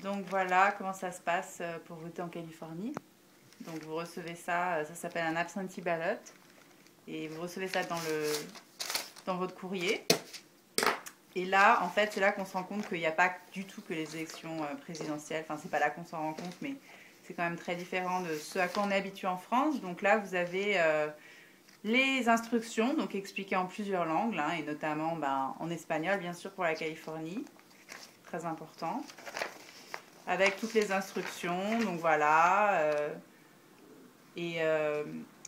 Donc voilà comment ça se passe pour voter en Californie. Donc vous recevez ça, ça s'appelle un absentee ballot. Et vous recevez ça dans votre courrier. Et là, en fait, c'est là qu'on se rend compte qu'il n'y a pas du tout que les élections présidentielles. Enfin, c'est pas là qu'on s'en rend compte, mais c'est quand même très différent de ce à quoi on est habitué en France. Donc là, vous avez les instructions, donc expliquées en plusieurs langues, hein, et notamment en espagnol, bien sûr, pour la Californie. Très important. Avec toutes les instructions, donc voilà.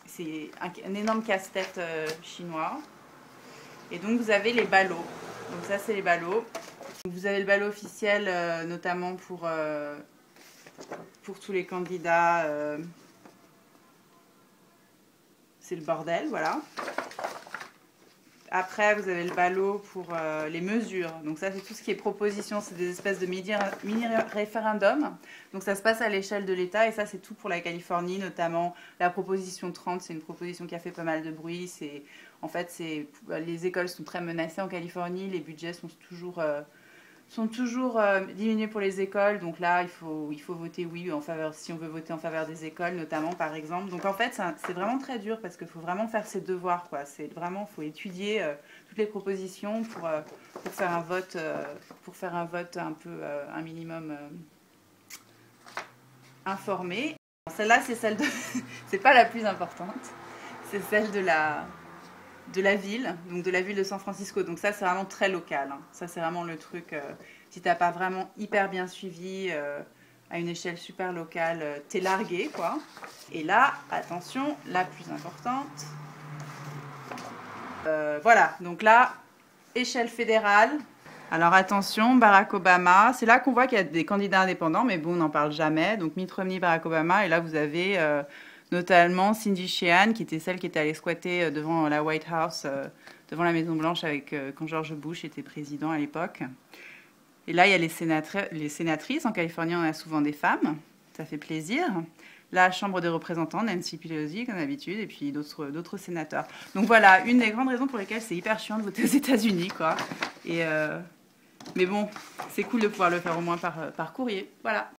C'est un énorme casse-tête chinois. Et donc, vous avez les ballots. Donc ça, c'est les ballots. Vous avez le ballot officiel, notamment pour tous les candidats. C'est le bordel, voilà. Après, vous avez le ballot pour les mesures. Donc ça, c'est tout ce qui est proposition. C'est des espèces de mini-référendums. Donc ça se passe à l'échelle de l'État. Et ça, c'est tout pour la Californie, notamment la proposition 30. C'est une proposition qui a fait pas mal de bruit. En fait, les écoles sont très menacées en Californie. Les budgets sont toujours diminués pour les écoles. Donc là, il faut voter oui en faveur, si on veut voter en faveur des écoles, notamment, par exemple. Donc en fait, c'est vraiment très dur parce qu'il faut vraiment faire ses devoirs, quoi. C'est vraiment, il faut étudier toutes les propositions pour faire un vote, un peu, un minimum informé. Celle-là, c'est celle de... c'est pas la plus importante. C'est celle de la ville, donc de la ville de San Francisco. Donc ça, c'est vraiment très local. Hein. Ça, c'est vraiment le truc, si t'as pas vraiment hyper bien suivi à une échelle super locale, t'es largué, quoi. Et là, attention, la plus importante. Voilà, donc là, échelle fédérale. Alors attention, Barack Obama, c'est là qu'on voit qu'il y a des candidats indépendants, mais bon, on n'en parle jamais. Donc Mitt Romney, Barack Obama, et là vous avez notamment Cindy Sheehan, qui était celle qui était allée squatter devant la White House, devant la Maison Blanche quand George Bush était président à l'époque. Et là, il y a les sénatrices. En Californie, on a souvent des femmes, ça fait plaisir. La Chambre des représentants, Nancy Pelosi, comme d'habitude, et puis d'autres sénateurs. Donc voilà, une des grandes raisons pour lesquelles c'est hyper chiant de voter aux États-Unis, quoi. Mais bon, c'est cool de pouvoir le faire au moins par courrier. Voilà.